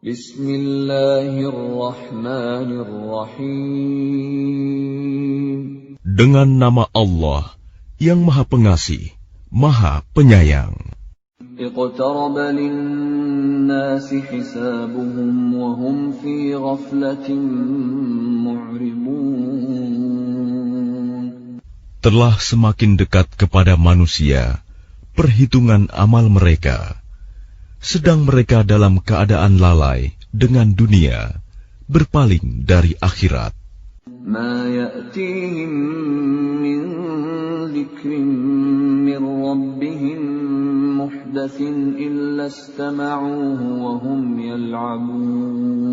Bismillahirrahmanirrahim. Dengan nama Allah yang Maha Pengasih, Maha Penyayang. Iqtaraba lin-nasi hisabuhum wa hum fi ghaflatin mu'ridun. Telah semakin dekat kepada manusia perhitungan amal mereka, sedang mereka dalam keadaan lalai dengan dunia, berpaling dari akhirat. Ma ya'tihim min dzikrin min rabbihim muhdatsin illa istama'uhu wa hum yal'abun.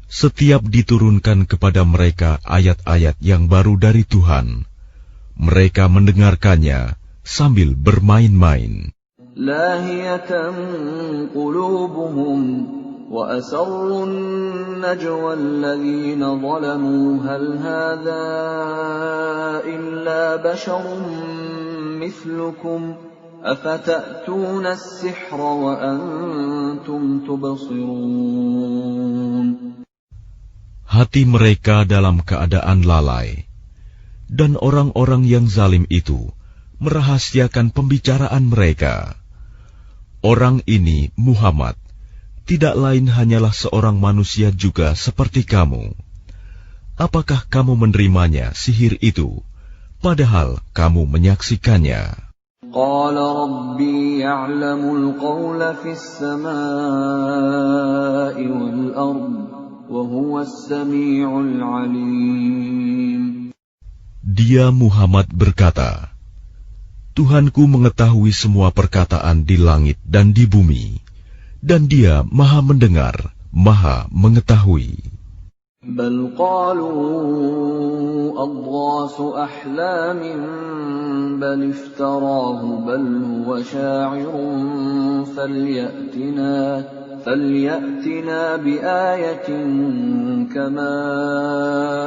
Setiap diturunkan kepada mereka ayat-ayat yang baru dari Tuhan, mereka mendengarkannya sambil bermain-main. Lahiyatan qulubuhum wa asarrun najwa alladhina zalamu hal hadha illa basharun mithlukum afata'tuna as-sihra wa antum tubsirun. Hati mereka dalam keadaan lalai, dan orang-orang yang zalim itu merahasiakan pembicaraan mereka. Orang ini, Muhammad, tidak lain hanyalah seorang manusia juga seperti kamu. Apakah kamu menerimanya sihir itu, padahal kamu menyaksikannya? Qala Rabbi ya'lamul qawla fis samaa'i wal ard, wa huwas sami'ul 'alim. Dia Muhammad berkata, Tuhanku mengetahui semua perkataan di langit dan di bumi, dan Dia Maha mendengar, Maha mengetahui. Bal qalu adghasu ahlamin bal iftarahu bal huwa sya'irun falyatina biayatin kama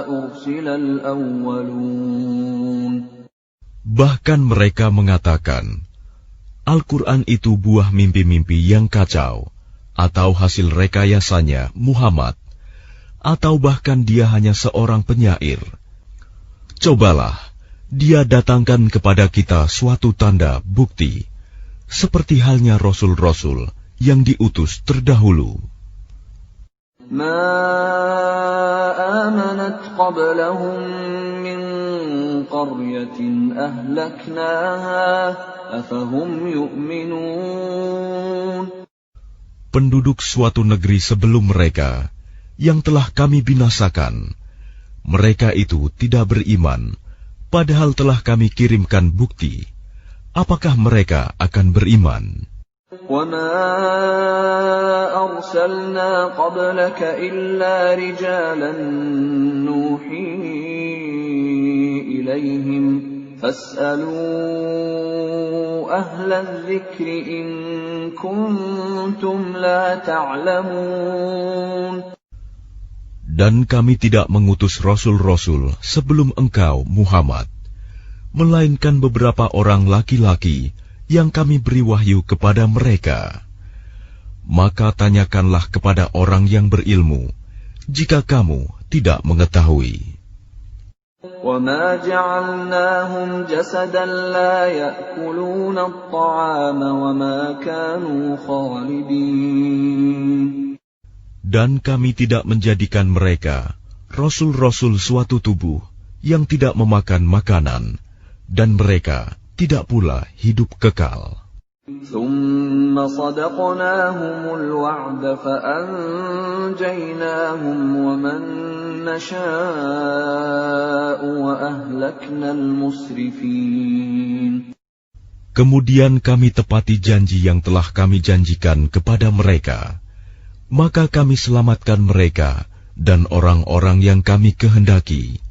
ursilal awwalun. Bahkan mereka mengatakan, Al-Quran itu buah mimpi-mimpi yang kacau, atau hasil rekayasanya Muhammad, atau bahkan dia hanya seorang penyair. Cobalah, dia datangkan kepada kita suatu tanda bukti, seperti halnya Rasul-Rasul yang diutus terdahulu. Ma amanat qablahum min qaryatin ahlaknaha afahum yu'minun. Penduduk suatu negeri sebelum mereka yang telah kami binasakan, mereka itu tidak beriman, padahal telah kami kirimkan bukti. Apakah mereka akan beriman? وَمَا أَرْسَلْنَا قَبْلَكَ إِلَّا رِجَالًا نُوحِي إِلَيْهِمْ فَاسْأَلُوا أَهْلَ الذِّكْرِ إِن كُنتُمْ لَا تَعْلَمُونَ. Dan kami tidak mengutus rasul-rasul sebelum engkau, Muhammad, melainkan beberapa orang laki-laki yang kami beri wahyu kepada mereka. Maka tanyakanlah kepada orang yang berilmu, jika kamu tidak mengetahui. وَمَا جَعَلْنَاهُمْ جَسَدًا لَا يَأْكُلُونَ الطَّعَامَ وَمَا كَانُوا خَالِدِينَ. Dan kami tidak menjadikan mereka, rasul-rasul suatu tubuh, yang tidak memakan makanan, dan mereka tidak pula hidup kekal. ثُمَّ صَدَقْنَاهُمُ الْوَعْدَ فَأَنْجَيْنَاهُمْ وَمَنْ نَشَاءُ وَأَهْلَكْنَا الْمُسْرِفِينَ. Kemudian kami tepati janji yang telah kami janjikan kepada mereka, maka kami selamatkan mereka dan orang-orang yang kami kehendaki,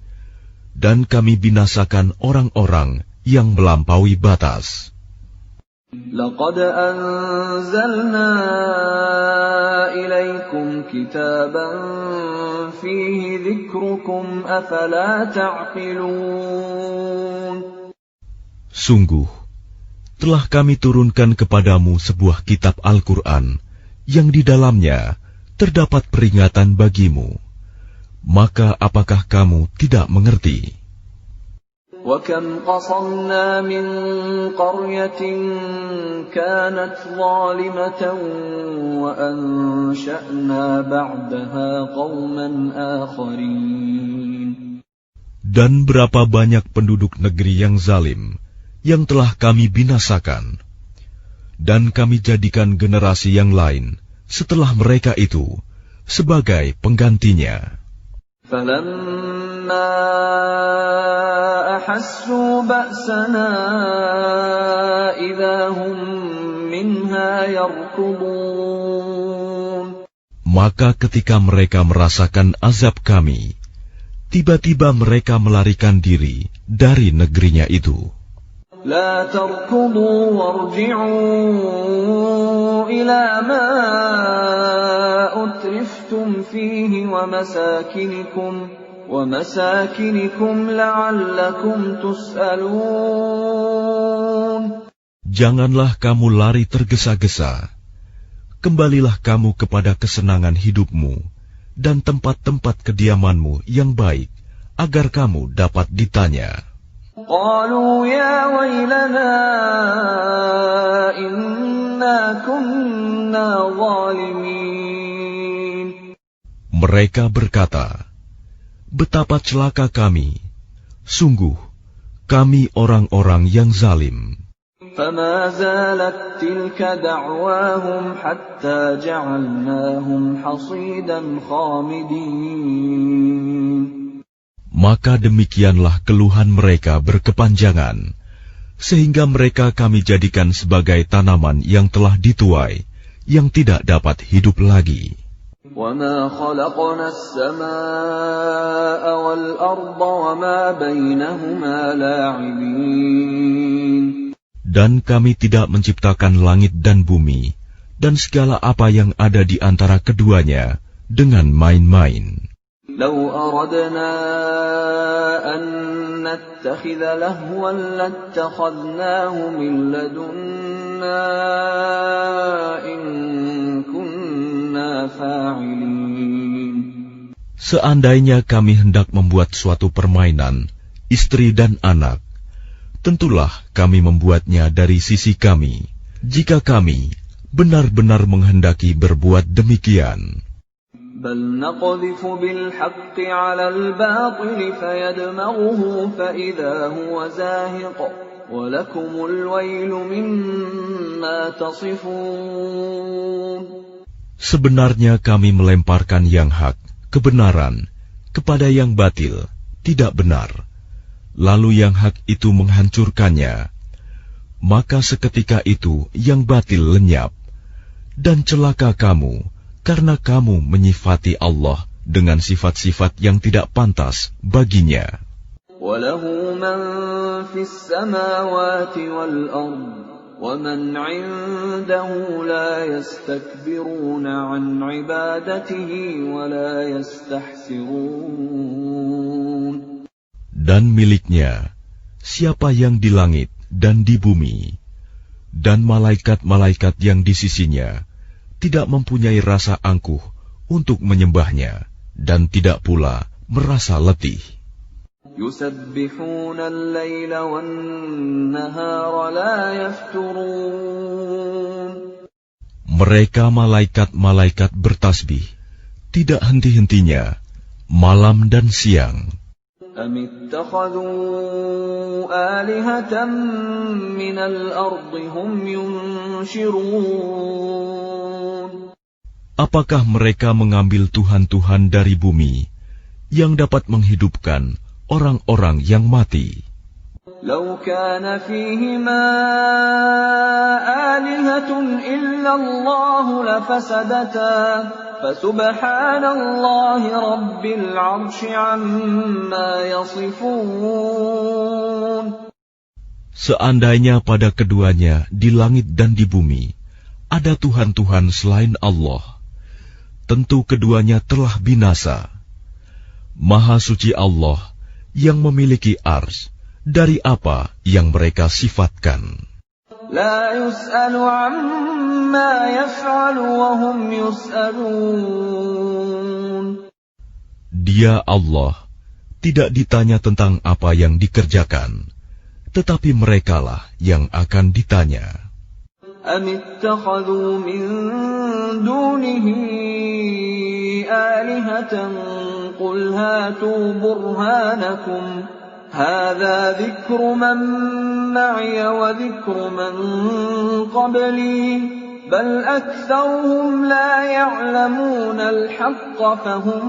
dan kami binasakan orang-orang yang melampaui batas. لَقَدْ أَنزَلْنَا إِلَيْكُمْ كِتَابًا فِيهِ ذِكْرُكُمْ أَفَلَا تَعْقِلُونَ. Sungguh, telah kami turunkan kepadamu sebuah kitab Al-Quran yang di dalamnya terdapat peringatan bagimu. Maka apakah kamu tidak mengerti? وَكَمْ قَصَمْنَا مِنْ قَرْيَةٍ كَانَتْ ظَالِمَةً وَأَنْشَأْنَا بَعْدَهَا قَوْمًا آخَرِينَ. Dan berapa banyak penduduk negeri yang zalim yang telah kami binasakan, dan kami jadikan generasi yang lain setelah mereka itu sebagai penggantinya. فَلَمَّا أَحَسُّوا بَأْسَنَا إِذَا هُمْ مِنْهَا يَرْكُضُونَ. Maka ketika mereka merasakan azab kami, tiba-tiba mereka melarikan diri dari negerinya itu. لا تركضوا وارجعوا إلى ما أترفتم فيه ومساكنكم لعلكم تسألون. Janganlah kamu lari tergesa-gesa. Kembalilah kamu kepada kesenangan hidupmu dan tempat-tempat kediamanmu yang baik, agar kamu dapat ditanya. قالوا يا ويلنا إنا كنا ظالمين. Mereka berkata, betapa celaka kami, sungguh kami orang-orang yang zalim. فما زالت تلك دعواهم حتى جعلناهم حصيدا خامدين. Maka demikianlah keluhan mereka berkepanjangan, sehingga mereka kami jadikan sebagai tanaman yang telah dituai, yang tidak dapat hidup lagi. وَمَا خَلَقْنَا السَّمَاءَ وَالْأَرْضَ وَمَا بَيْنَهُمَا لَاعِبِينَ. Dan kami tidak menciptakan langit dan bumi, dan segala apa yang ada di antara keduanya, dengan main-main. لو أردنا أن نتخذ لهوا لاتخذناه من لدنا إن كنا فاعلين. Seandainya kami hendak membuat suatu permainan, istri dan anak, tentulah kami membuatnya dari sisi kami, jika kami benar-benar menghendaki berbuat demikian. بل نقذف بالحق على الباطل فيدمغه فإذا هو زاهق ولكم الويل مما تصفون. Sebenarnya kami melemparkan yang hak, kebenaran, kepada yang batil, tidak benar. Lalu yang hak itu menghancurkannya. Maka seketika itu yang batil lenyap. Dan celaka kamu, karena kamu menyifati Allah dengan sifat-sifat yang tidak pantas baginya. وَلَهُ مَنْ فِي السَّمَاوَاتِ وَالْأَرْضِ وَمَنْ عِنْدَهُ لَا يَسْتَكْبِرُونَ عَنْ عِبَادَتِهِ وَلَا يَسْتَحْسِرُونَ. Dan miliknya siapa yang di langit dan di bumi, dan malaikat-malaikat yang di sisinya tidak mempunyai rasa angkuh untuk menyembahnya, dan tidak pula merasa letih. يُسَبِّحُونَ اللَّيْلَ وَالنَّهَارَ لَا يَفْتُرُونَ. Mereka malaikat-malaikat bertasbih, tidak henti-hentinya, malam dan siang. أَمِ اتَّخَذُوا آلِهَةً مِّنَ الْأَرْضِ هُمْ يُنْشِرُونَ. Apakah mereka mengambil tuhan-tuhan dari bumi yang dapat menghidupkan orang-orang yang mati? لَوْ كَانَ فِيهِمَا آلِهَةٌ إِلَّا اللَّهُ لَفَسَدَتَا فَسُبْحَانَ اللَّهِ رَبِّ الْعَرْشِ عَمَّا يَصِفُونَ. Seandainya pada keduanya di langit dan di bumi ada Tuhan-Tuhan selain Allah, tentu keduanya telah binasa. Maha suci Allah yang memiliki ars dari apa yang mereka sifatkan. لا يسأل عما يفعل وهم يسألون. Dia Allah tidak ditanya tentang apa yang dikerjakan, tetapi merekalah yang akan ditanya. أم اتخذوا من دونه آلهة قل هاتوا برهانكم هذا ذكر من معي وذكر من قبلي بل أكثرهم لا يعلمون الحق فهم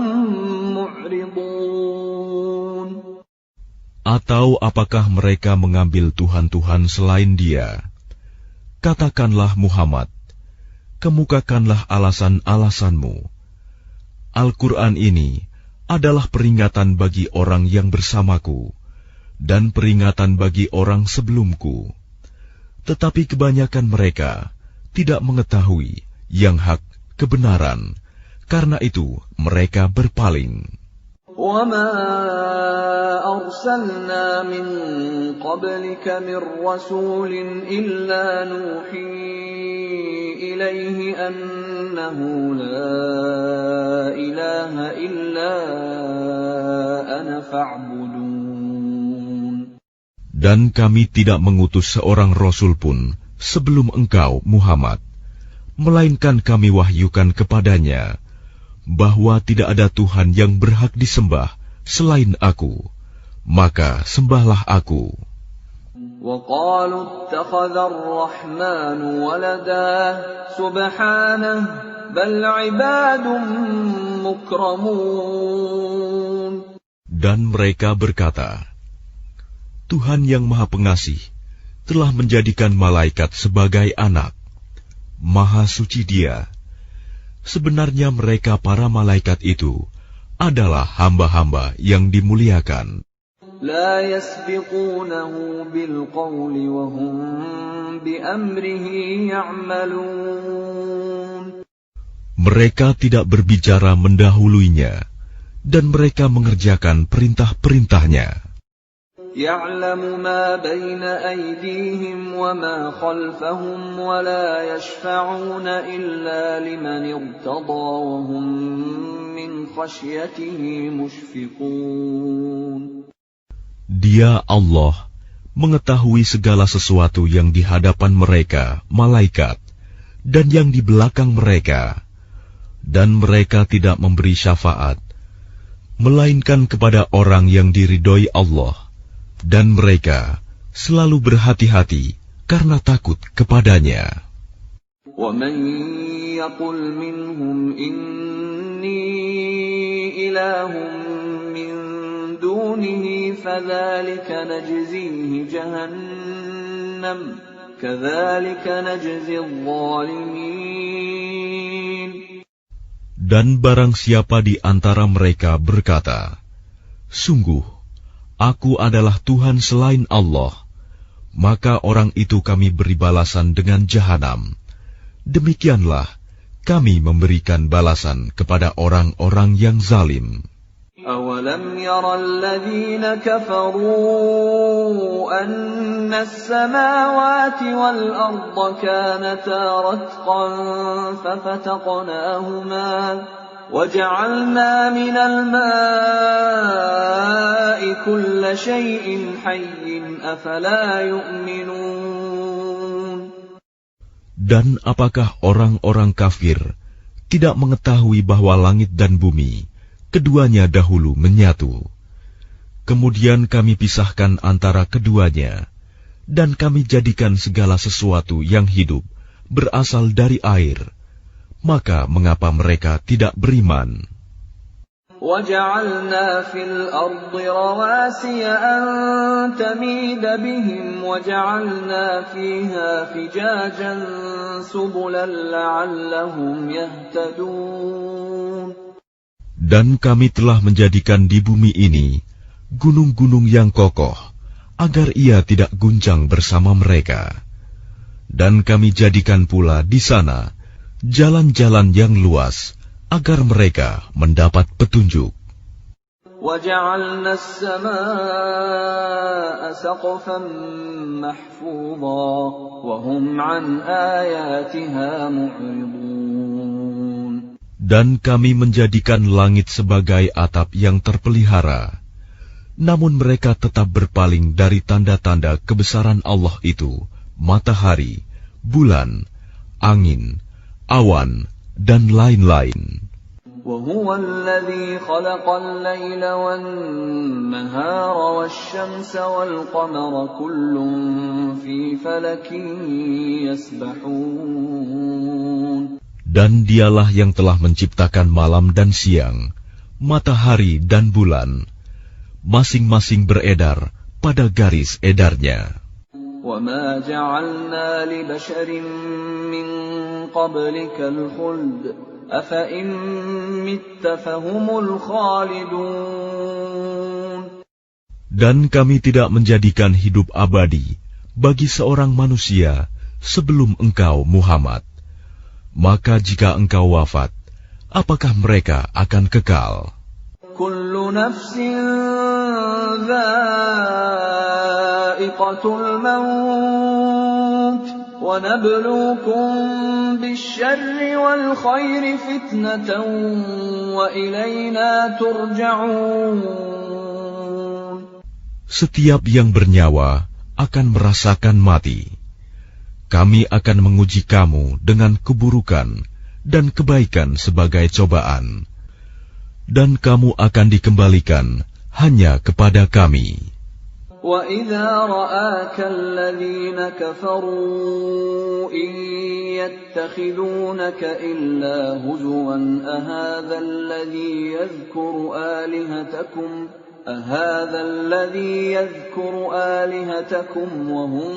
معرضون. Atau apakah mereka mengambil Tuhan-Tuhan selain Dia? Katakanlah Muhammad, kemukakanlah alasan-alasanmu. Al-Quran ini adalah peringatan bagi orang yang bersamaku dan peringatan bagi orang sebelumku. Tetapi kebanyakan mereka tidak mengetahui yang hak kebenaran, karena itu mereka berpaling. وَمَا أَرْسَلْنَا مِن قَبْلِكَ مِن رَّسُولٍ إِلَّا نُوحِي إِلَيْهِ أَنَّهُ لَا إِلَٰهَ إِلَّا أَنَا فَاعْبُدُونِ. Dan kami tidak mengutus seorang rasul pun sebelum engkau, Muhammad, melainkan kami wahyukan kepadanya bahwa tidak ada Tuhan yang berhak disembah selain Aku, maka sembahlah Aku. وَقَالُوا اتَّخَذَ الرَّحْمَنُ وَلَدًا سُبْحَانَهُ بَلْ عِبَادٌ مُكْرَمُونَ. Dan mereka berkata, Tuhan yang Maha Pengasih telah menjadikan malaikat sebagai anak. Maha suci Dia. Sebenarnya mereka para malaikat itu adalah hamba-hamba yang dimuliakan. لا يسبقونه بالقول وهم بأمره يعملون. Mereka tidak berbicara mendahuluinya, dan mereka mengerjakan perintah-perintahnya. يعلم ما بين أيديهم وما خلفهم ولا يشفعون إلا لمن ارتضى وهم من خشيته مشفقون. Dia Allah mengetahui segala sesuatu yang di hadapan mereka, malaikat, dan yang di belakang mereka, dan mereka tidak memberi syafaat, melainkan kepada orang yang diridhoi Allah. Dan mereka selalu berhati-hati karena takut kepadanya. وَمَن يَقُلْ مِنْهُمْ إِنِّي إِلَٰهٌ مِّن دُونِهِ فَذَلِكَ نَجْزِيهِ جَهَنَّمَ كَذَلِكَ نَجْزِي الظَّالِمِينَ. Dan barang siapa di antara mereka berkata, Sungguh, Aku adalah Tuhan selain Allah, maka orang itu kami beri balasan dengan jahanam. Demikianlah kami memberikan balasan kepada orang-orang yang zalim. أَوَلَمْ يَرَ الَّذِينَ كَفَرُوا أَنَّ السَّمَاوَاتِ وَالْأَرْضَ كَانَتَا رَتْقًا فَفَتَقْنَاهُمَا وَجَعَلْنَا مِنَ الْمَاءِ كُلَّ شَيْءٍ حَيٍّ أَفَلَا يُؤْمِنُونَ. Dan apakah orang-orang kafir tidak mengetahui bahwa langit dan bumi keduanya dahulu menyatu? Kemudian kami pisahkan antara keduanya, dan kami jadikan segala sesuatu yang hidup berasal dari air. Maka mengapa mereka tidak beriman? وَجَعَلْنَا فِي الْأَرْضِ رَوَاسِيَ أَن تَمِيدَ بِهِمْ وَجَعَلْنَا فِيهَا فِجَاجًا سُبُلًا لَّعَلَّهُمْ يَهْتَدُونَ. Dan kami telah menjadikan di bumi ini gunung-gunung yang kokoh, agar ia tidak guncang bersama mereka. Dan kami jadikan pula di sana jalan-jalan yang luas, agar mereka mendapat petunjuk. وَجَعَلْنَا السَّمَاءَ سَقْفًا مَحْفُوظًا وَهُمْ عَنْ آيَاتِهَا مُعْرِضُونَ. Dan kami menjadikan langit sebagai atap yang terpelihara, namun mereka tetap berpaling dari tanda-tanda kebesaran Allah itu, matahari, bulan, angin, awan, dan lain-lain. وَهُوَ الَّذِي خَلَقَ اللَّيْلَ وَالنَّهَارَ وَالشَّمْسَ وَالْقَمَرَ كُلٌّ فِي فَلَكٍ يَسْبَحُونَ. Dan dialah yang telah menciptakan malam dan siang, matahari dan bulan, masing-masing beredar pada garis edarnya. وَمَا جَعَلْنَا لِبَشَرٍ مِّن قَبْلِكَ الْخُلْدَ أَفَإِن مِّتَّ فَهُمُ الْخَالِدُونَ. Dan kami tidak menjadikan hidup abadi bagi seorang manusia sebelum engkau, Muhammad. Maka jika engkau wafat, apakah mereka akan kekal? Kullu nafsin dha'iqatul maut wa nabluukum bisyarri wal khairi fitnatan wa ilayna turja'un. Setiap yang bernyawa akan merasakan mati. Kami akan menguji kamu dengan keburukan dan kebaikan sebagai cobaan. Dan kamu akan dikembalikan hanya kepada kami. وَإِذَا رَآكَ الَّذِينَ كَفَرُوا إِن يَتَّخِذُونَكَ إِلَّا هُزُوًا أَهَذَا الَّذِي يَذْكُرُ آلِهَتَكُمْ وَهُمْ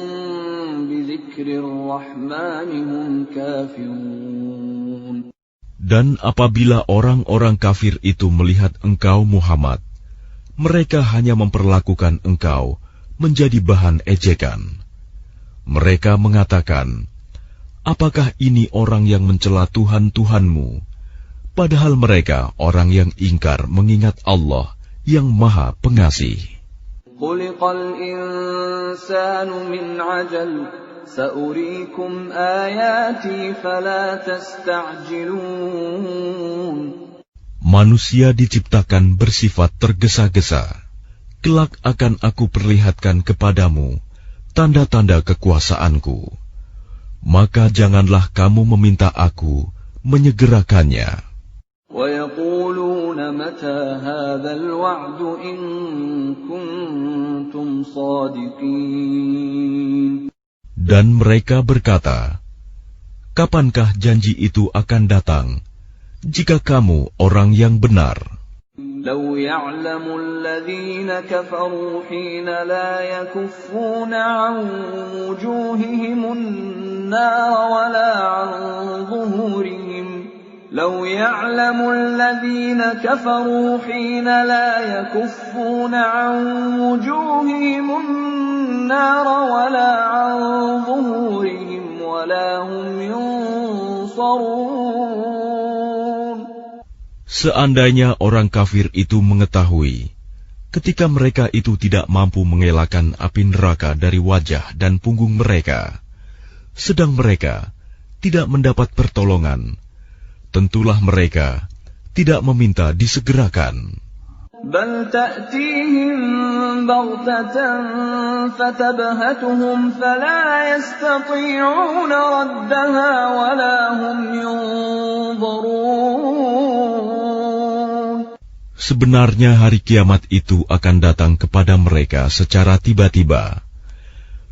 بِذِكْرِ الرَّحْمَنِ هُمْ كَافِرُونَ. Dan apabila orang-orang kafir itu melihat engkau, Muhammad, mereka hanya memperlakukan engkau menjadi bahan ejekan. Mereka mengatakan, apakah ini orang yang mencela Tuhan-Tuhanmu? Padahal mereka orang yang ingkar mengingat Allah yang Maha Pengasih. Khuliqal insanu min ajal, sa'urikum ayati fala tasta'jilun. Manusia diciptakan bersifat tergesa-gesa. Kelak akan aku perlihatkan kepadamu tanda-tanda kekuasaanku. Maka janganlah kamu meminta aku menyegerakannya. وَيَقُولُونَ مَتَى هَذَا الْوَعْدُ إِن كُنتُمْ صَادِقِينَ. Dan mereka berkata, kapankah janji itu akan datang, jika kamu orang yang benar? لَوْ يَعْلَمُ الَّذِينَ كَفَرُوا حِينَ لَا يَكُفُّونَ عَنْ وُجُوهِهِمُ النَّارَ وَلَا عَنْ ظُهُورِهِمْ لَوْ يَعْلَمُ الَّذِينَ كَفَرُوا حِينَ لَا يَكُفُّونَ عَنْ وُجُوهِهِمُ النَّارَ وَلَا عَنْ ظُهُورِهِمْ وَلَا هُمْ يُنصَرُونَ. Seandainya orang kafir itu mengetahui, ketika mereka itu tidak mampu mengelakkan api neraka dari wajah dan punggung mereka, sedang mereka tidak mendapat pertolongan, tentulah mereka tidak meminta disegerakan. Bal ta'tihim baghtatan fatabhatuhum fala yastati'una raddaha wala hum yunzarun. Sebenarnya hari kiamat itu akan datang kepada mereka secara tiba-tiba,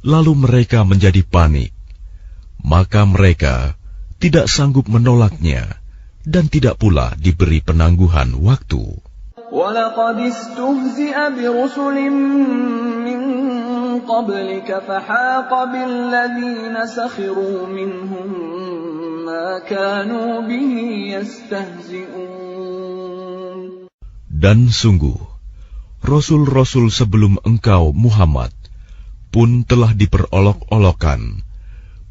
lalu mereka menjadi panik, maka mereka tidak sanggup menolaknya dan tidak pula diberi penangguhan waktu. وَلَقَدِ اسْتُهْزِئَ بِرُسُلٍ مِّن قَبْلِكَ فَحَاقَ بِالَّذِينَ سَخِرُوا مِنْهُم مَّا كَانُوا بِهِ يَسْتَهْزِئُونَ. Dan sungguh, Rasul-Rasul sebelum engkau, Muhammad, pun telah diperolok-olokkan.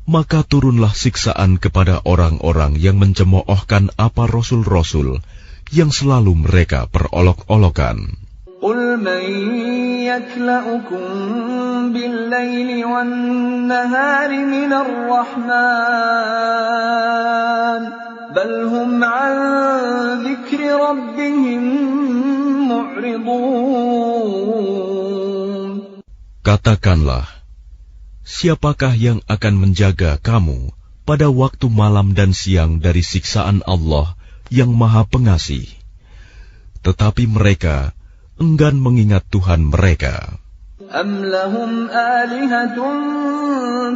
Maka turunlah siksaan kepada orang-orang yang mencemoohkan apa Rasul-Rasul yang selalu mereka perolok-olokan. قُلْ مَن يَكْلَؤُكُم بِاللَّيْلِ وَالنَّهَارِ مِنَ الرَّحْمَٰنِ بَلْ هُمْ عَن ذِكْرِ رَبِّهِم مُّعْرِضُونَ. Katakanlah, siapakah yang akan menjaga kamu pada waktu malam dan siang dari siksaan Allah yang Maha Pengasih? Tetapi mereka enggan mengingat Tuhan mereka. أَمْ لَهُمْ آلِهَةٌ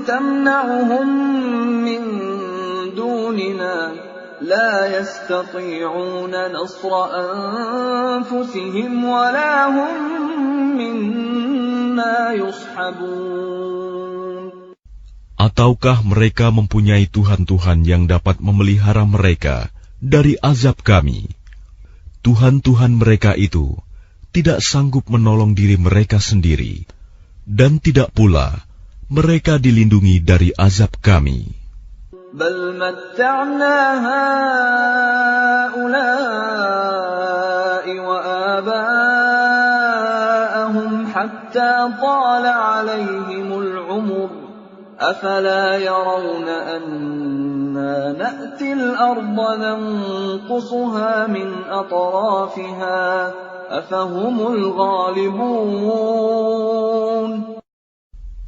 تَمْنَعُهُم مِّن دُونِنَا لَا يَسْتَطِيعُونَ نَصْرَ أَنفُسِهِمْ وَلَا هُم مِّنَّا يُصْحَبُونَ. Ataukah mereka mempunyai Tuhan-Tuhan yang dapat memelihara mereka dari azab kami? Tuhan-Tuhan mereka itu tidak sanggup menolong diri mereka sendiri, dan tidak pula mereka dilindungi dari azab kami. بَلْ مَتَّعْنَا هَٰؤُلَاءِ وَآبَاءَهُمْ حَتَّىٰ طَالَ عَلَيْهِمُ الْعُمُرُ أَفَلَا يَرَوْنَ أَنَّا نَأْتِي الْأَرْضَ نَنقُصُهَا مِنْ أَطْرَافِهَا أَفَهُمُ الْغَالِبُونَ.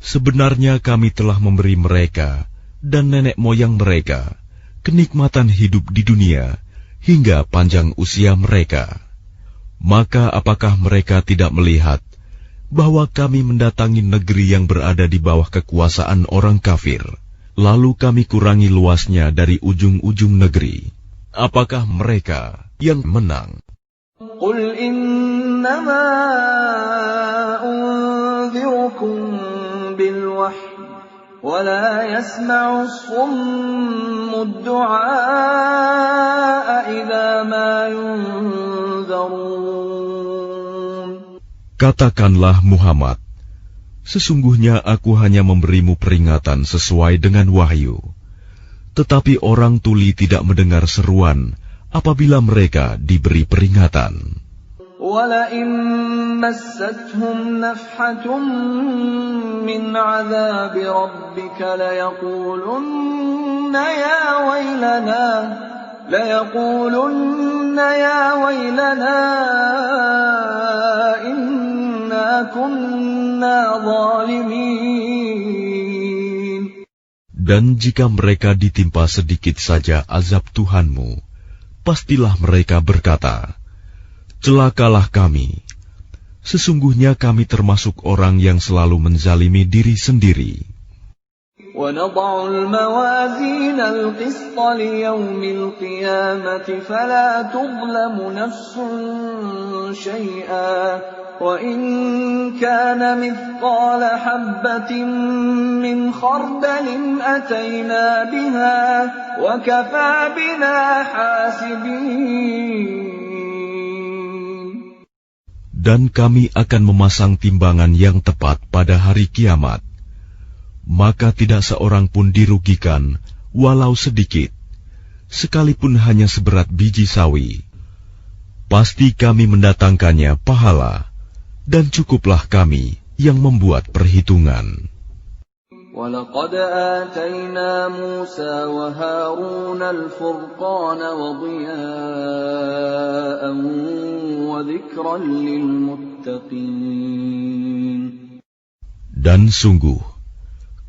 Sebenarnya kami telah memberi mereka dan nenek moyang mereka kenikmatan hidup di dunia hingga panjang usia mereka. Maka apakah mereka tidak melihat bahwa kami mendatangi negeri yang berada di bawah kekuasaan orang kafir, lalu kami kurangi luasnya dari ujung-ujung negeri? Apakah mereka yang menang? قُلْ إِنَّمَا أُنذِرُكُم بِالْوَحْيِ وَلَا يَسْمَعُ الصُّمُّ الدُّعَاءَ إِذَا مَا يُنذَرُونَ. Katakanlah Muhammad, sesungguhnya aku hanya memberimu peringatan sesuai dengan wahyu. Tetapi orang tuli tidak mendengar seruan apabila mereka diberi peringatan. وَلَئِن مَّسَّتْهُمْ نَفْحَةٌ مِّنْ عَذَابِ رَبِّكَ لَيَقُولُنَّ يَا وَيْلَنَا إِنَّا كُنَّا ظَالِمِينَ. Dan jika mereka ditimpa sedikit saja azab Tuhanmu, pastilah mereka berkata, celakalah kami. Sesungguhnya kami termasuk orang yang selalu menzalimi diri sendiri. وَنَضَعُ الْمَوَازِينَ الْقِسْطَ لِيَوْمِ الْقِيَامَةِ فَلَا تُظْلَمُ نَفْسٌ شَيْئًا وَإِنْ كَانَ مِثْقَالَ حَبَّةٍ مِّنْ خَرْدَلٍ أَتَيْنَا بِهَا وَكَفَى بِنَا حَاسِبِينَ. Dan kami akan memasang timbangan yang tepat pada hari kiamat. Maka tidak seorang pun dirugikan, walau sedikit, sekalipun hanya seberat biji sawi. Pasti kami mendatangkannya pahala, dan cukuplah kami yang membuat perhitungan. وَلَقَدْ آتَيْنَا مُوسَى وَهَارُونَ الْفُرْقَانَ وَضِيَاءً وَذِكْرًا لِّلْمُتَّقِينَ. Dan sungguh,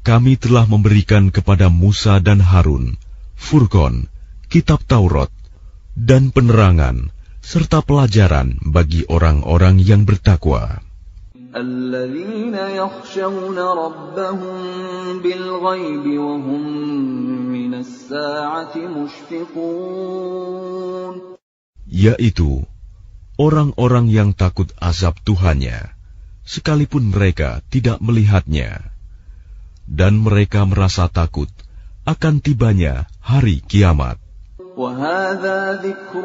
kami telah memberikan kepada Musa dan Harun Furqan, kitab Taurat, dan penerangan, serta pelajaran bagi orang-orang yang bertakwa. الَّذِينَ يَخْشَوْنَ رَبَّهُم بِالْغَيْبِ وَهُم مِّنَ السَّاعَةِ مُشْفِقُونَ. Yaitu orang-orang yang takut azab Tuhannya, sekalipun mereka tidak melihatnya. Dan mereka merasa takut akan tibanya hari kiamat. وَهَذَا ذِكْرٌ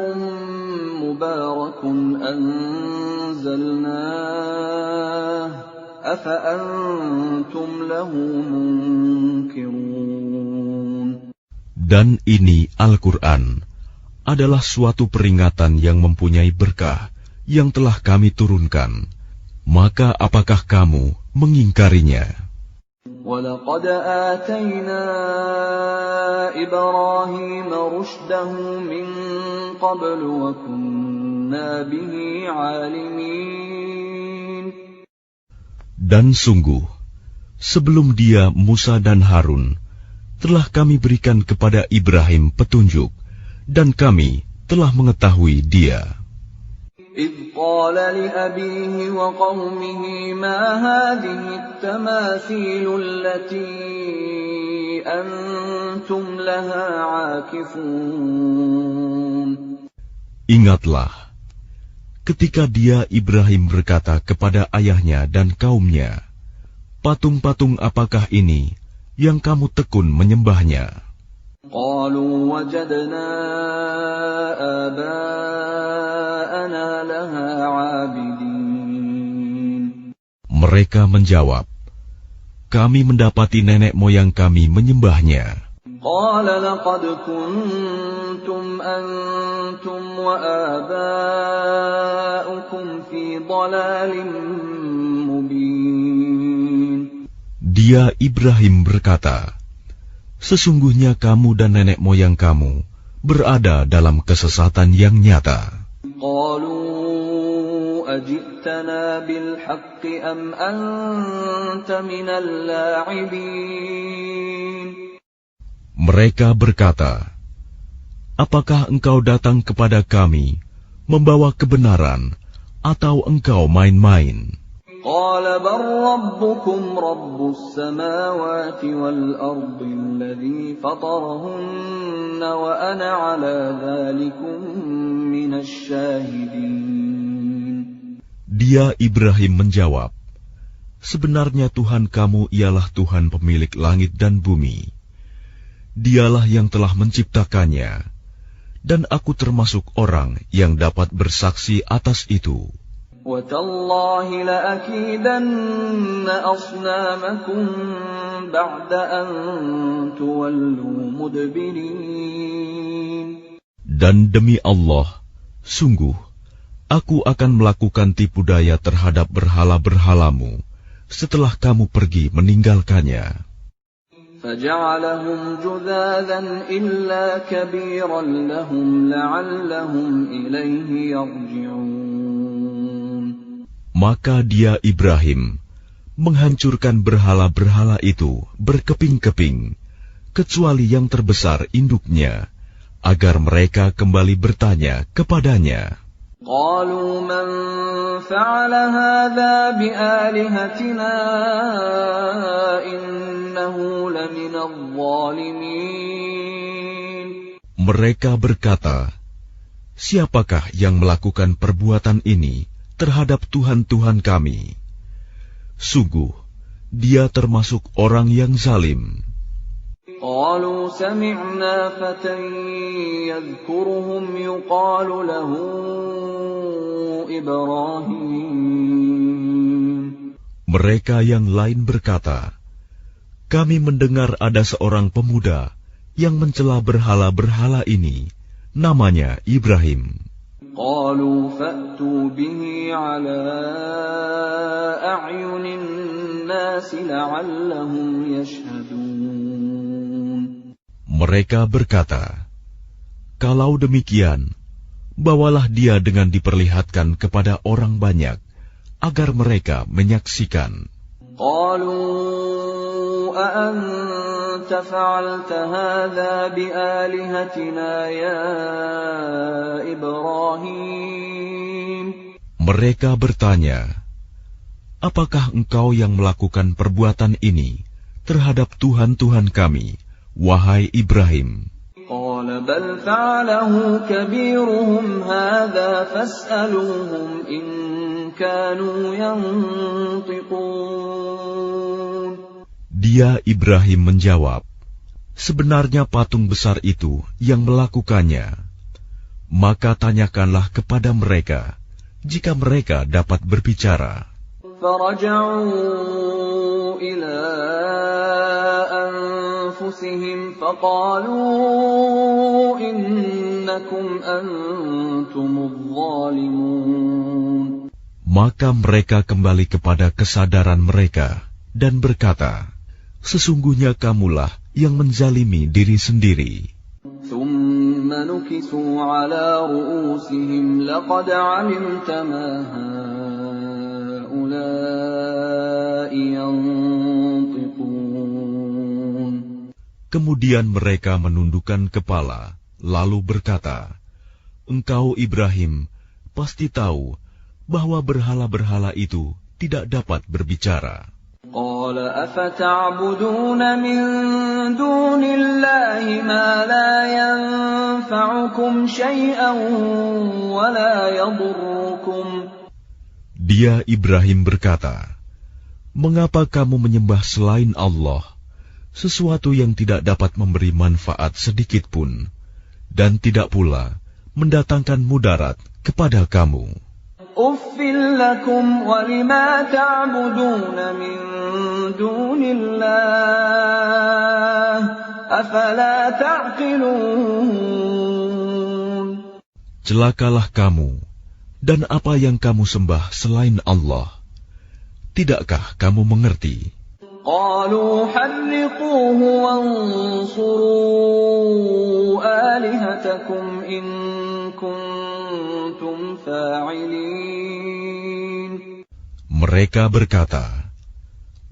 مُبَارَكٌ أَنزَلْنَاهُ أَفَأَنْتُمْ لَهُ مُنْكِرُونَ. Dan ini Al-Quran adalah suatu peringatan yang mempunyai berkah yang telah kami turunkan, maka apakah kamu mengingkarinya? وَلَقَدْ آتَيْنَا إِبْرَاهِيمَ رُشْدَهُ مِنْ قَبْلُ وَكُنَّا بِهِ عَالِمِينَ. Dan sungguh, sebelum dia Musa dan Harun, telah kami berikan kepada Ibrahim petunjuk, dan kami telah mengetahui dia. إِذْ قَالَ لِأَبِيهِ وَقَوْمِهِ مَا هَٰذِهِ التَّمَاثِيلُ الَّتِي أَنْتُمْ لَهَا عَاكِفُونَ. Ingatlah, ketika dia Ibrahim berkata kepada ayahnya dan kaumnya, patung-patung apakah ini yang kamu tekun menyembahnya? قَالُوا وَجَدْنَا آبَاءَنَا لَهَا عَابِدِينَ. Mereka menjawab, kami mendapati nenek moyang kami menyembahnya. قَالَ لَقَدْ كُنْتُمْ أَنْتُمْ وَآبَاؤُكُمْ فِي ضَلَالٍ مُبِينٍ. Dia Ibrahim berkata, sesungguhnya kamu dan nenek moyang kamu berada dalam kesesatan yang nyata. قَالُوا أَجِئْتَنَا بِالْحَقِّ أَمْ أَنْتَ مِنَ اللَّاعِبِينَ. Mereka berkata, apakah engkau datang kepada kami membawa kebenaran atau engkau main-main? قَالَ بَلْ رَبُّكُمْ رَبُّ السَّمَاوَاتِ وَالْأَرْضِ الَّذِي فَطَرَهُنَّ وَأَنَا عَلَى ذَلِكُمْ مِنَ الشَّاهِدِينَ. Dia Ibrahim menjawab, sebenarnya Tuhan kamu ialah Tuhan pemilik langit dan bumi. Dialah yang telah menciptakannya, dan aku termasuk orang yang dapat bersaksi atas itu. وَتَاللَّهِ لَأَكِيدَنَّ أَصْنَامَكُمْ بَعْدَ أَن تُوَلُّوا مُدْبِرِينَ. Dan demi Allah, sungguh, aku akan melakukan tipu daya terhadap berhala-berhalamu setelah kamu pergi meninggalkannya. فَجَعَلَهُمْ جُذَاذًا إِلَّا كَبِيرًا لَهُمْ لَعَلَّهُمْ إِلَيْهِ يَرْجِعُونَ. Maka dia Ibrahim menghancurkan berhala-berhala itu berkeping-keping, kecuali yang terbesar induknya, agar mereka kembali bertanya kepadanya. قَالُوا مَنْ فَعَلَ هَذَا بِآلِهَتِنَا إِنَّهُ لَمِنَ الظَّالِمِينَ. Mereka berkata, siapakah yang melakukan perbuatan ini terhadap Tuhan-Tuhan kami? Sungguh, dia termasuk orang yang zalim. قَالُوا سَمِعْنَا فَتًى يَذْكُرُهُمْ يُقَالُ لَهُ إِبْرَاهِيمُ. Mereka yang lain berkata, kami mendengar ada seorang pemuda yang mencela berhala-berhala ini, namanya Ibrahim. قَالُوا فَأْتُوا بِهِ عَلَىٰ أَعْيُنِ النَّاسِ لَعَلَّهُمْ يَشْهَدُونَ. Mereka berkata, kalau demikian, bawalah dia dengan diperlihatkan kepada orang banyak, agar mereka menyaksikan. قَالُوا أَأَنْتَ فَعَلْتَ هَذَا بِآلِهَتِنَا يَا إِبْرَاهِيمُ. Mereka bertanya, apakah engkau yang melakukan perbuatan ini terhadap Tuhan-Tuhan kami, wahai Ibrahim? قَالَ بَلْ فَعَلَهُ كَبِيرُهُمْ هَذَا فَاسْأَلُوهُمْ إِن كَانُوا يَنطِقُونَ. Dia Ibrahim menjawab, sebenarnya patung besar itu yang melakukannya. Maka tanyakanlah kepada mereka, jika mereka dapat berbicara. فَرَجَعُوا إِلَىٰ أنفسهم فقالوا إنكم أنتم الظالمون. Maka mereka kembali kepada kesadaran mereka dan berkata, sesungguhnya kamulah yang menzalimi diri sendiri. ثم نكسوا على رؤوسهم لقد علمت ما هؤلاء ينطقون. Kemudian mereka menundukkan kepala, lalu berkata, engkau Ibrahim pasti tahu bahwa berhala-berhala itu tidak dapat berbicara. قال أفتعبدون من دون الله ما لا ينفعكم شيئا ولا يضركم. Dia Ibrahim berkata, mengapa kamu menyembah selain Allah sesuatu yang tidak dapat memberi manfaat sedikit pun dan tidak pula mendatangkan mudarat kepada kamu? Uffil lakum wa lima ta'buduna min dunillah afala ta'qilun. Celakalah kamu dan apa yang kamu sembah selain Allah. Tidakkah kamu mengerti? Qalu harriquhu wansuru alihatakum in kuntum fa'ilin. Mereka berkata,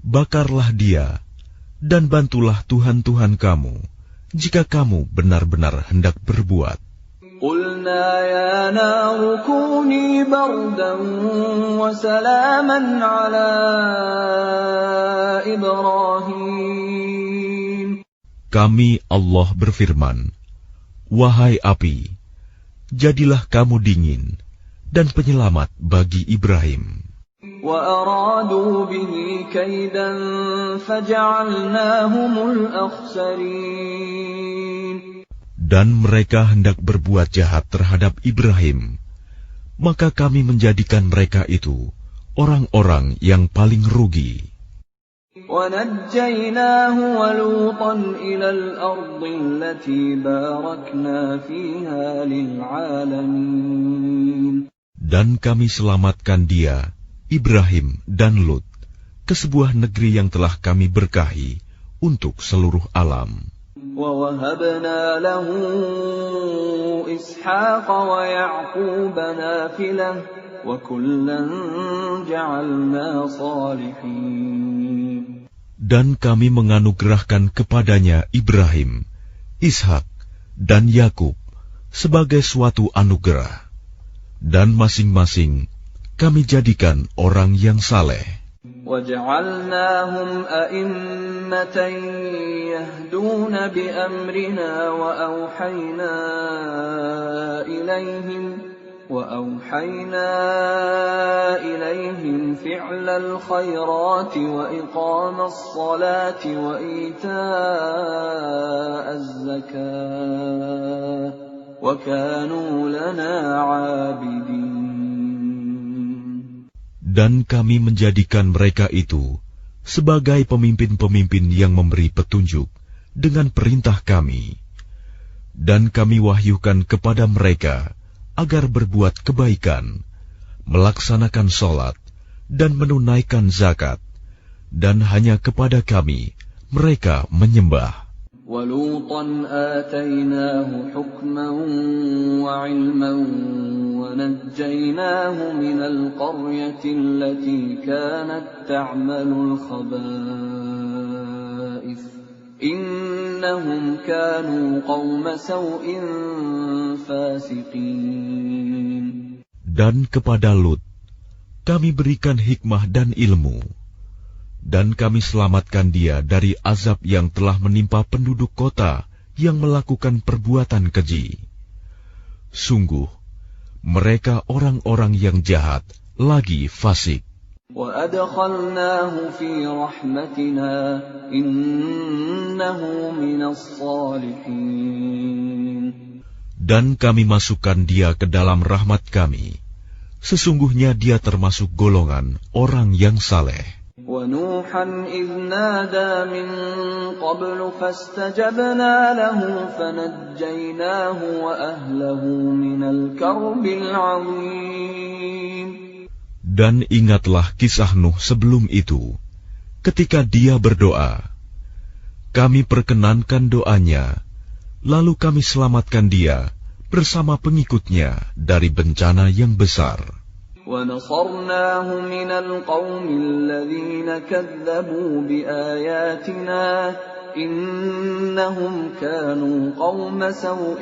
bakarlah dia dan bantulah Tuhan-Tuhan kamu jika kamu benar-benar hendak berbuat. Qulna ya naru kuni bardan wa salaman ala Ibrahim. Kami Allah berfirman, wahai api, jadilah kamu dingin dan penyelamat bagi Ibrahim. Wa aradu bihi kaidan faja'alnahumul akhsarin. Dan mereka hendak berbuat jahat terhadap Ibrahim, maka kami menjadikan mereka itu orang-orang yang paling rugi. وَنَجَّيْنَاهُ وَلُوطًا إِلَى الْأَرْضِ الَّتِي بَارَكْنَا فِيهَا لِلْعَالَمِينَ. Dan kami selamatkan dia, Ibrahim dan Lut, ke sebuah negeri yang telah kami berkahi untuk seluruh alam. وَوَهَبْنَا لَهُ إِسْحَاقَ وَيَعْقُوبَ نَافِلَةً وَكُلًّا جَعَلْنَا صَالِحِينَ. Dan kami menganugerahkan kepadanya Ibrahim, Ishak, dan Yakub sebagai suatu anugerah, dan masing-masing kami jadikan orang yang saleh. وَجَعَلْنَاهُمْ أَئِمَّةً يَهْدُونَ بِأَمْرِنَا وَأَوْحَيْنَا إِلَيْهِمْ فِعْلَ الْخَيْرَاتِ وَإِقَامَ الصَّلَاةِ وَإِيتَاءَ الزَّكَاةِ وَكَانُوا لَنَا عَابِدِينَ. Dan kami menjadikan mereka itu sebagai pemimpin-pemimpin yang memberi petunjuk dengan perintah kami. Dan kami wahyukan kepada mereka agar berbuat kebaikan, melaksanakan sholat, dan menunaikan zakat. Dan hanya kepada kami mereka menyembah. وَلُوطًا آتَيْنَاهُ حُكْمًا وَعِلْمًا وَنَجَّيْنَاهُ مِنَ الْقَرْيَةِ الَّتِي كَانَتْ تَعْمَلُ الْخَبَائِثَ إِنَّهُمْ كَانُوا قَوْمَ سَوْءٍ فَاسِقِينَ. Dan kepada Lut kami berikan hikmah dan ilmu, dan kami selamatkan dia dari azab yang telah menimpa penduduk kota yang melakukan perbuatan keji. Sungguh, mereka orang-orang yang jahat lagi fasik. وَأَدْخَلْنَاهُ فِي رَحْمَتِنَا إِنَّهُ مِنَ الصَّالِحِينَ. Dan kami masukkan dia ke dalam rahmat kami. Sesungguhnya dia termasuk golongan orang yang saleh. وَنُوحًا إِذْ نَادَى مِن قَبْلُ فَاسْتَجَبْنَا لَهُ فَنَجَّيْنَاهُ وَأَهْلَهُ مِنَ الْكَرْبِ الْعَظِيمِ. Dan ingatlah kisah Nuh sebelum itu, ketika dia berdoa. Kami perkenankan doanya, lalu kami selamatkan dia bersama pengikutnya dari bencana yang besar. وَنَصَرْنَاهُ مِنَ الْقَوْمِ الَّذِينَ كَذَّبُوا بِآيَاتِنَا إِنَّهُمْ كَانُوا قَوْمَ سَوْءٍ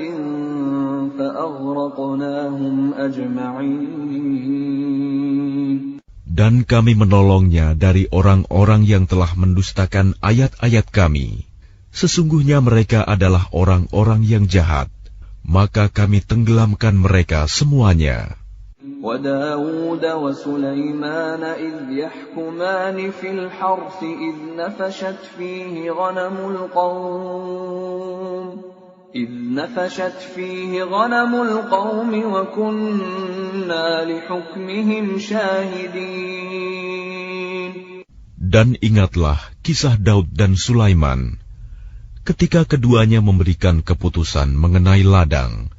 فَأَغْرَقْنَاهُمْ أَجْمَعِينَ. Dan kami menolongnya dari orang-orang yang telah mendustakan ayat-ayat kami. Sesungguhnya mereka adalah orang-orang yang jahat, maka kami tenggelamkan mereka semuanya. وَدَاوُودَ وَسُلَيْمَانَ إِذْ يَحْكُمَانِ فِي الْحَرْثِ إِذْ نَفَشَتْ فِيهِ غَنَمُ الْقَوْمِ وَكُنَّا لِحُكْمِهِمْ شَاهِدِينَ. Dan ingatlah kisah Daud dan Sulaiman, ketika keduanya memberikan keputusan mengenai ladang,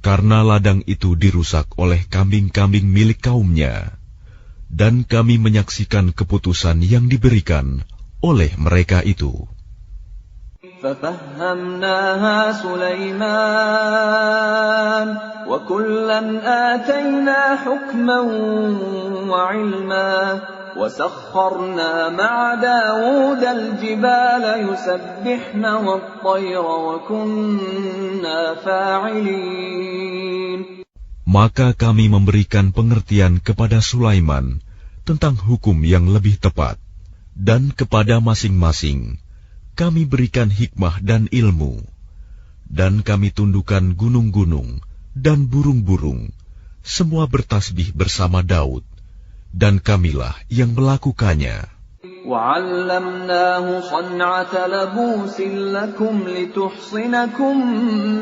karena ladang itu dirusak oleh kambing-kambing milik kaumnya, dan kami menyaksikan keputusan yang diberikan oleh mereka itu. فَفَهَّمْنَاهَا سُلَيْمَانَ وَكُلًّا آتَيْنَا حُكْمًا وَعِلْمًا وَسَخَّرْنَا مَعَ دَاوُودَ الْجِبَالَ يُسَبِّحْنَ وَالطَّيْرَ وَكُنَّا فَاعِلِينَ. Maka kami memberikan pengertian kepada Sulaiman tentang hukum yang lebih tepat, dan kepada masing-masing kami berikan hikmah dan ilmu, dan kami tundukkan gunung-gunung dan burung-burung, semua bertasbih bersama Daud, dan kamilah yang melakukannya. وَعَلَّمْنَاهُ صَنْعَةَ لَبُوسٍ لَكُمْ لِتُحْصِنَكُمْ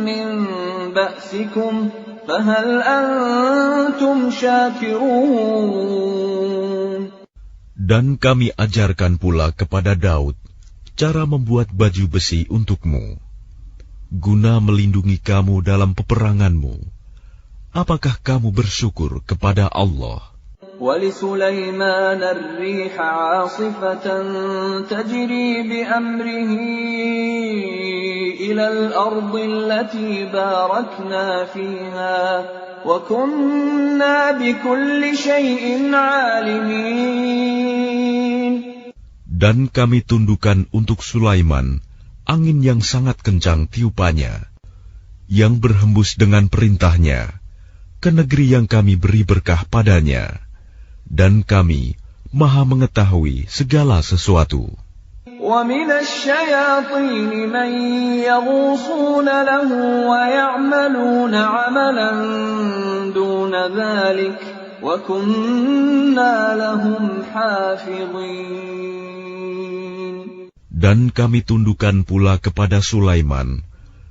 مِنْ بَأْسِكُمْ فَهَلْ أَنْتُمْ شَاكِرُونَ. Dan kami ajarkan pula kepada Daud cara membuat baju besi untukmu, guna melindungi kamu dalam peperanganmu. Apakah kamu bersyukur kepada Allah? وَلِسُلَيْمَانَ الرِّيحَ عَاصِفَةً تَجْرِي بِأَمْرِهِ إِلَى الْأَرْضِ الَّتِي بَارَكْنَا فِيهَا وَكُنَّا بِكُلِّ شَيْءٍ عَالِمِينَ. Dan kami tundukkan untuk Sulaiman angin yang sangat kencang tiupannya, yang berhembus dengan perintahnya ke negeri yang kami beri berkah padanya, dan kami maha mengetahui segala sesuatu. وَمِنَ الشَّيَاطِينِ مَن يَغُوصُونَ لَهُ وَيَعْمَلُونَ عَمَلًا دُونَ ذَلِكَ وَكُنَّا لَهُمْ حَافِظِينَ. Dan kami tundukkan pula kepada Sulaiman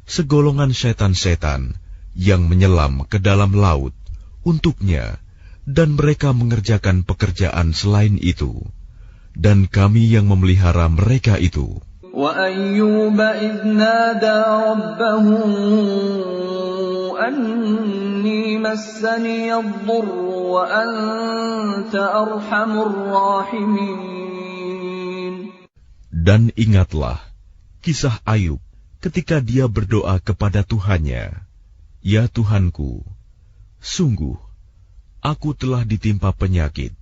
segolongan setan-setan yang menyelam ke dalam laut untuknya, dan mereka mengerjakan pekerjaan selain itu, dan kami yang memelihara mereka itu. وَأَيُّوبَ إِذْ نَادَى رَبَّهُ أَنِّي مَسَّنِيَ الضُّرُّ وَأَنْتَ أَرْحَمُ الرَّاحِمِينَ. Dan ingatlah kisah Ayub ketika dia berdoa kepada Tuhannya, "Ya Tuhanku, sungguh aku telah ditimpa penyakit,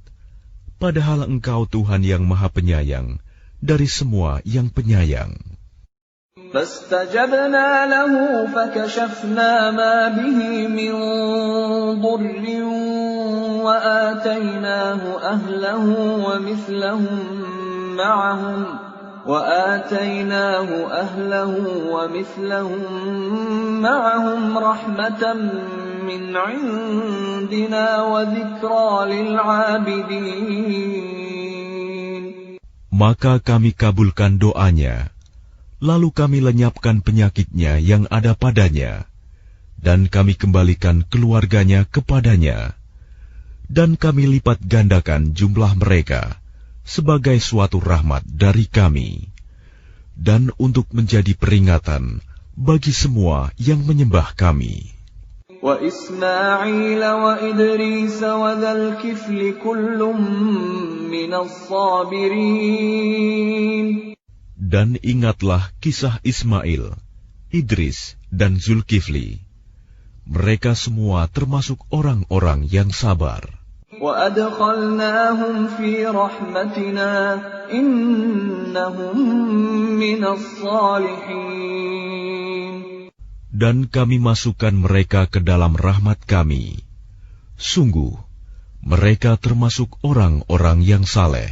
padahal Engkau Tuhan yang Maha Penyayang dari semua yang penyayang." فَاسْتَجَبْنَا لَهُ فَكَشَفْنَا مَا بِهِ مِنْ ضُرٍّ وَآتَيْنَاهُ أَهْلَهُ وَمِثْلَهُم مَّعَهُمْ رَحْمَةً مِّنْ عِندِنَا وَذِكْرَىٰ لِلْعَابِدِينَ. Maka kami kabulkan doanya, lalu kami lenyapkan penyakitnya yang ada padanya, dan kami kembalikan keluarganya kepadanya, dan kami lipat gandakan jumlah mereka sebagai suatu rahmat dari kami, dan untuk menjadi peringatan bagi semua yang menyembah kami. وإسماعيل وإدريس وذا الكفل كل من الصابرين. Dan ingatlah kisah Ismail, Idris, dan Zulkifli. Mereka semua termasuk orang-orang yang sabar. وأدخلناهم في رحمتنا إنهم من الصالحين. Dan kami masukkan mereka ke dalam rahmat kami. Sungguh, mereka termasuk orang-orang yang saleh.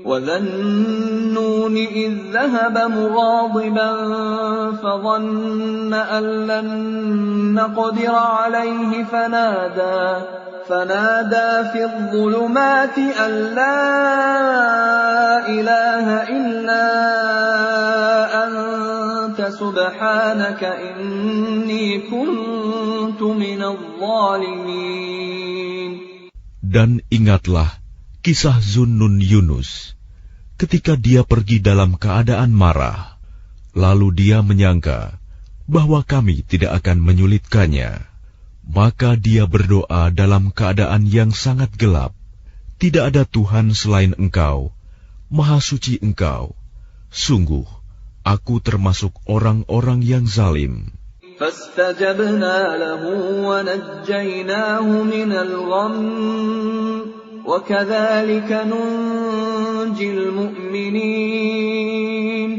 وَذَا النُّونِ إِذ ذَهَبَ مُغَاضِبًا فَظَنَّ أَن لَّن نَّقْدِرَ عَلَيْهِ فنادى في الظلمات أن لا إله إلا أنت سبحانك إني كنت من الظالمين. Dan ingatlah kisah Zunnun Yunus, ketika dia pergi dalam keadaan marah, lalu dia menyangka bahwa kami tidak akan menyulitkannya. Maka dia berdoa dalam keadaan yang sangat gelap. Tidak ada Tuhan selain Engkau, Maha Suci Engkau. Sungguh, aku termasuk orang-orang yang zalim. فاستجبنا له ونجيناه من الغم وكذلك ننجي المؤمنين.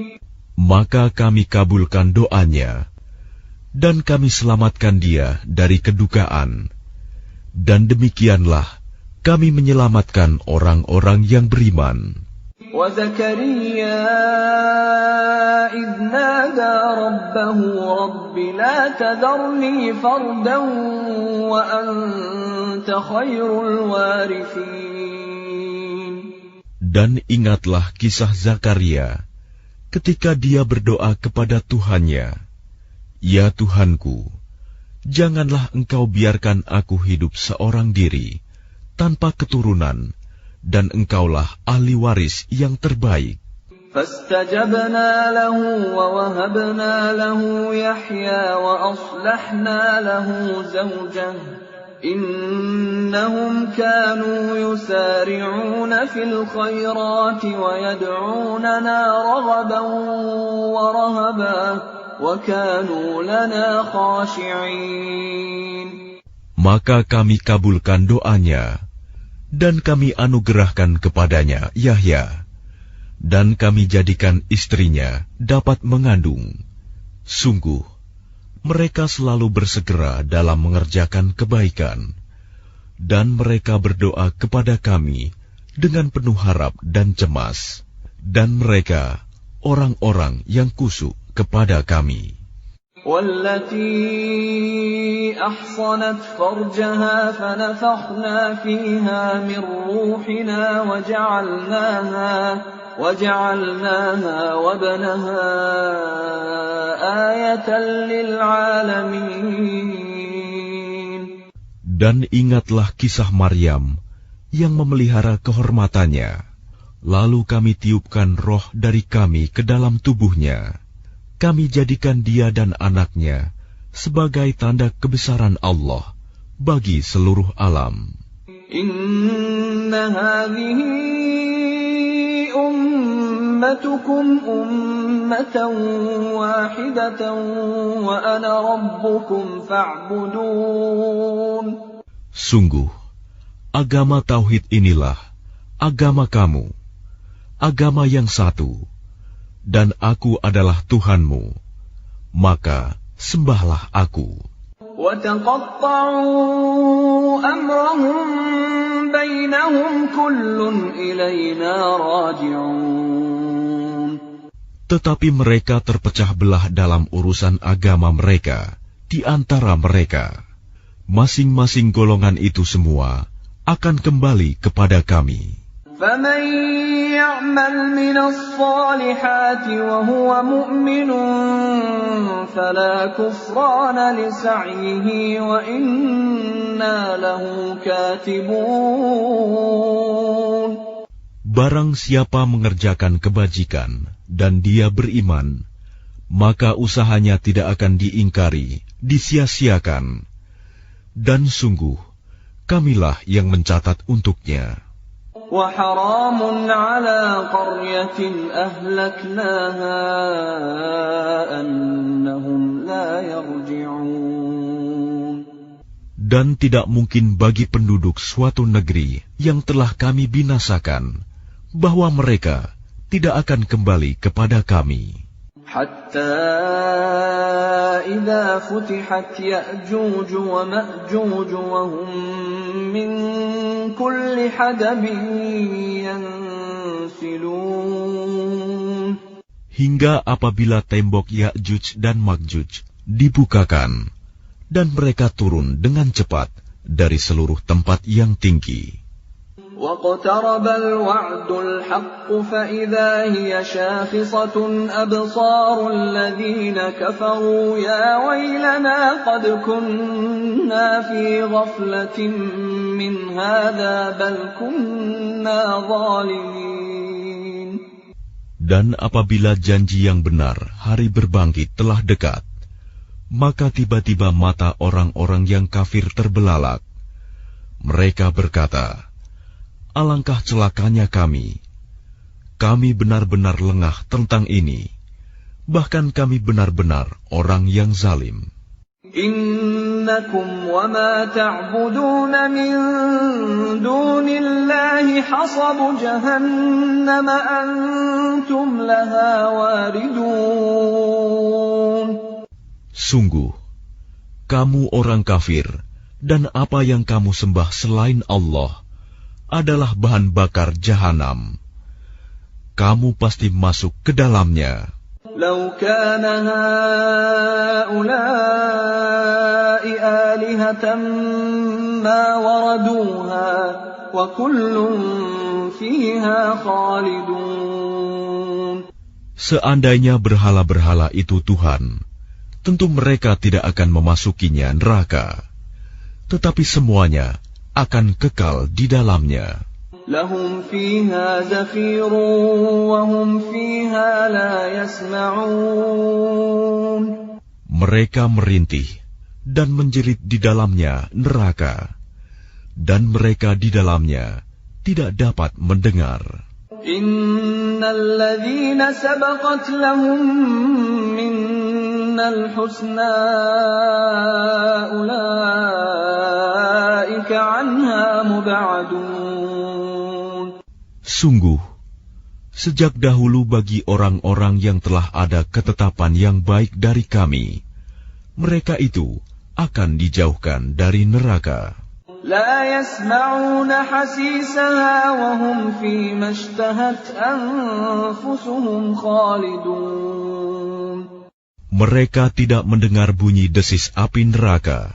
Maka kami kabulkan doanya, dan kami selamatkan dia dari kedukaan. Dan demikianlah kami menyelamatkan orang-orang yang beriman. وَزَكَرِيَّا إِذْ نَادَى رَبَّهُ رَبِّ لَا تَذَرْنِي فَرْدًا وَأَنْتَ خَيْرُ الْوَارِثِينَ. Dan ingatlah kisah Zakaria ketika dia berdoa kepada Tuhannya, "Ya Tuhanku, janganlah Engkau biarkan aku hidup seorang diri, tanpa keturunan, dan Engkaulah ahli waris yang terbaik." فَاسْتَجَبْنَا لَهُ وَوَهَبْنَا لَهُ يَحْيَى وَأَصْلَحْنَا لَهُ زَوْجَهُ إِنَّهُمْ كَانُوا يُسَارِعُونَ فِي الْخَيْرَاتِ وَيَدْعُونَنَا رَغَبًا وَرَهَبًا وَكَانُوا لَنَا خَاشِعِينَ. Maka kami kabulkan doanya, dan kami anugerahkan kepadanya Yahya, dan kami jadikan istrinya dapat mengandung. Sungguh, mereka selalu bersegera dalam mengerjakan kebaikan, dan mereka berdoa kepada kami dengan penuh harap dan cemas, dan mereka orang-orang yang kusuk kepada kami. وَالَّتِي أَحْصَنَتْ فَرْجَهَا فَنَفَخْنَا فِيهَا مِنْ رُوحِنَا وَجَعَلْنَاهَا وَابْنَهَا آيَةً لِلْعَالَمِينَ. Dan ingatlah kisah Maryam yang memelihara kehormatannya. Lalu kami tiupkan roh dari kami ke dalam tubuhnya. Kami jadikan dia dan anaknya sebagai tanda kebesaran Allah bagi seluruh alam. Inna hadhihi ummatukum ummatan wahidatan wa ana rabbukum fa'budun. Sungguh, agama tauhid inilah agama kamu, agama yang satu, dan aku adalah Tuhanmu, maka sembahlah aku. وَتَقَطَّعُوا أَمْرَهُمْ بَيْنَهُمْ كُلٌّ إِلَيْنَا رَاجِعُونَ. Tetapi mereka terpecah belah dalam urusan agama mereka di antara mereka. Masing-masing golongan itu semua akan kembali kepada kami. فَمَنْ يَعْمَلْ مِنَ الصَّالِحَاتِ وَهُوَ مُؤْمِنٌ فَلَا كُفْرَانَ لِسَعْيِهِ وَإِنَّا لَهُ كَاتِبُونَ. Barang siapa mengerjakan kebajikan dan dia beriman, maka usahanya tidak akan diingkari, disia-siakan. Dan sungguh, kamilah yang mencatat untuknya. وَحَرَامٌ عَلَى قَرْيَةٍ أَهْلَكْنَاهَا أَنَّهُمْ لَا يَرْجِعُونَ. Dan tidak mungkin bagi penduduk suatu negeri yang telah kami binasakan, bahwa mereka tidak akan kembali kepada kami. حَتَّى إِذَا فُتِحَتْ يَأْجُوجُ وَمَأْجُوجُ وَهُمْ مِنْ كُلِّ حَدَبٍ يَنْسِلُونَ. Hingga apabila tembok Ya'juj dan Ma'juj dibukakan, dan mereka turun dengan cepat dari seluruh tempat yang tinggi. وَاقْتَرَبَ الْوَعْدُ الْحَقُّ فَإِذَا هِيَ شَاخِصَةٌ أَبْصَارُ الَّذِينَ كَفَرُوا يَا وَيْلَنَا قَدْ كُنَّا فِي غَفْلَةٍ مِّنْ هَذَا بَلْ كُنَّا ظَالِمِينَ. Dan apabila janji yang benar, hari berbangkit telah dekat, maka tiba-tiba mata orang-orang yang kafir terbelalak. Mereka berkata, alangkah celakanya kami benar-benar lengah tentang ini, bahkan kami benar-benar orang yang zalim. Innakum wa ma ta'budun min dunillahi hasabu jahannam antum laha waridun. Sungguh, kamu orang kafir dan apa yang kamu sembah selain Allah adalah bahan bakar jahanam. Kamu pasti masuk ke dalamnya. Lau kana haula'i alihatan ma waraduha wa kullun fiha khalidun. Seandainya berhala-berhala itu Tuhan, tentu mereka tidak akan memasukinya neraka. Tetapi semuanya akan kekal di dalamnya. Lahum fiha zafirun wa hum fiha la yasma'un. Mereka merintih dan menjerit di dalamnya neraka, dan mereka di dalamnya tidak dapat mendengar. Innal ladzina sabaqat lahum minnal husna ulaika anha mub'adun. Sungguh, sejak dahulu bagi orang-orang yang telah ada ketetapan yang baik dari kami, mereka itu akan dijauhkan dari neraka. La yasma'una hasisaha wa hum fi mashtahat anfusuhum khalidun. Mereka tidak mendengar bunyi desis api neraka,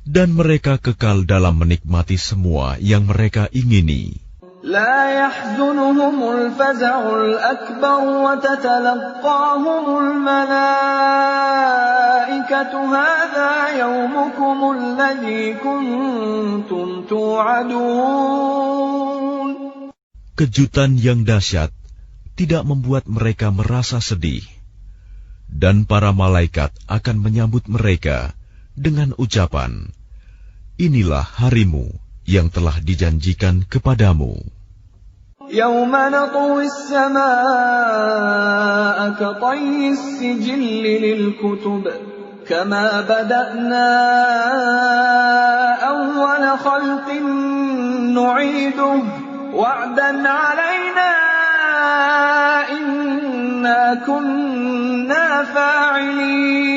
dan mereka kekal dalam menikmati semua yang mereka ingini. La yahzunuhumul faza'ul akbar wa tatalaqahumul malaikatu hadha yawmukumul ladzi kuntum tu'adun. Kejutan yang dahsyat tidak membuat mereka merasa sedih, dan para malaikat akan menyambut mereka dengan ucapan, inilah harimu yang telah dijanjikan kepadamu. Yawma natwi as-samaa'a katayyi as-sijilli lil-kutub kama bada'na awwala khalqin nu'iduhu wa'dan 'alaina inna kunna fa'ilin.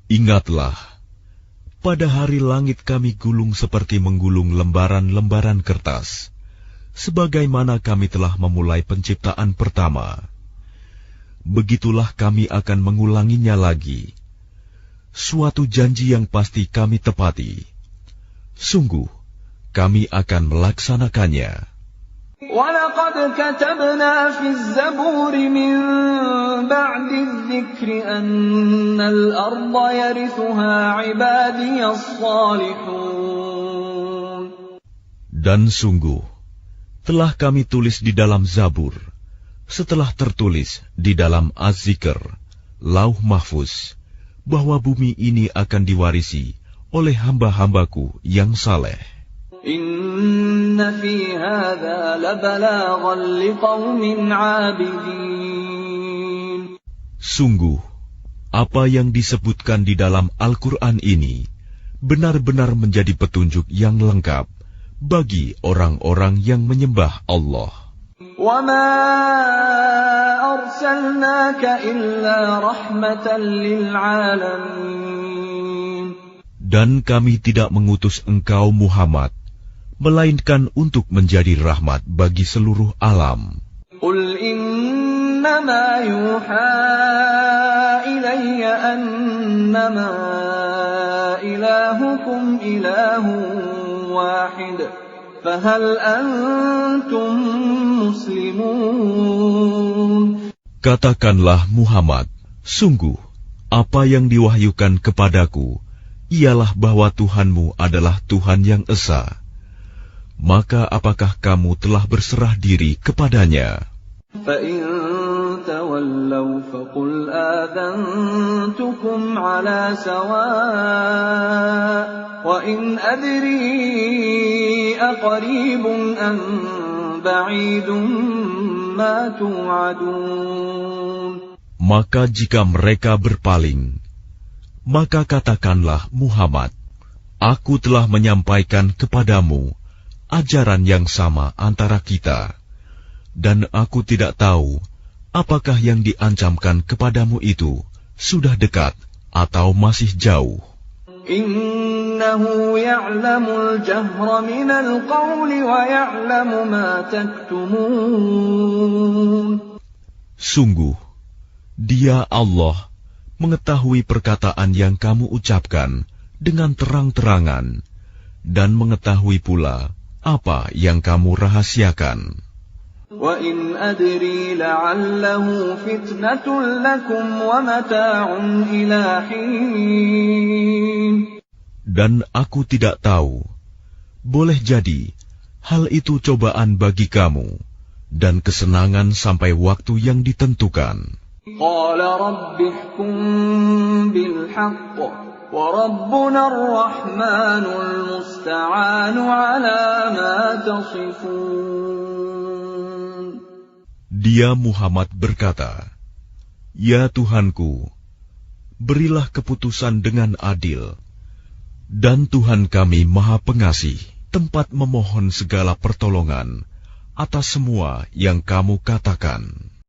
Ingatlah, pada hari langit kami gulung seperti menggulung lembaran-lembaran kertas, sebagaimana kami telah memulai penciptaan pertama. Begitulah kami akan mengulanginya lagi. Suatu janji yang pasti kami tepati. Sungguh, kami akan melaksanakannya. وَلَقَدْ كَتَبْنَا فِي الزَّبُورِ مِنْ بَعْدِ الذِّكْرِ أَنَّ الْأَرْضَ يَرِثُهَا عِبَادِيَ الصَّالِحُونَ. Dan sungguh, telah kami tulis di dalam Zabur, setelah tertulis di dalam Az-Zikr, Lauh Mahfuz, bahwa bumi ini akan diwarisi oleh hamba-hambaku yang saleh. Inna fi hadza labalaghan liqaumin 'abidin. Sungguh, apa yang disebutkan di dalam Al-Quran ini benar-benar menjadi petunjuk yang lengkap bagi orang-orang yang menyembah Allah. Wa ma arsalnaka illa rahmatan lil 'alamin. Dan kami tidak mengutus engkau Muhammad, melainkan untuk menjadi rahmat bagi seluruh alam. Qul innama yuha ilayya annama ilahukum ilahun wahid, fahal antum muslimun. Katakanlah Muhammad, sungguh apa yang diwahyukan kepadaku ialah bahwa Tuhanmu adalah Tuhan yang esa. Maka apakah kamu telah berserah diri kepadanya? فَإِن تَوَلَّوْا فَقُلْ آذَنْتُكُمْ عَلَى سَوَاءٍ وَإِنْ أَدْرِي أَقَرِيبٌ أَمْ بَعِيدٌ مَا تُوعَدُونَ. Maka jika mereka berpaling, maka katakanlah Muhammad, aku telah menyampaikan kepadamu ajaran yang sama antara kita, dan aku tidak tahu apakah yang diancamkan kepadamu itu sudah dekat atau masih jauh. Innahu ya'lamul jahra minal qawli wa ya'lamu ma taktumun. Sungguh, Dia Allah mengetahui perkataan yang kamu ucapkan dengan terang-terangan dan mengetahui pula apa yang kamu rahasiakan. Wa in adri la'allahu fitnatun lakum wa mata'un ila hin. Dan aku tidak tahu, boleh jadi hal itu cobaan bagi kamu dan kesenangan sampai waktu yang ditentukan. Qala rabbi ihkum bil haqq wa rabbuna ar-rahmanul musta'anu ala ma tasifun. Dia Muhammad berkata, Ya Tuhanku, berilah keputusan dengan adil, dan Tuhan kami Maha Pengasih, tempat memohon segala pertolongan atas semua yang kamu katakan.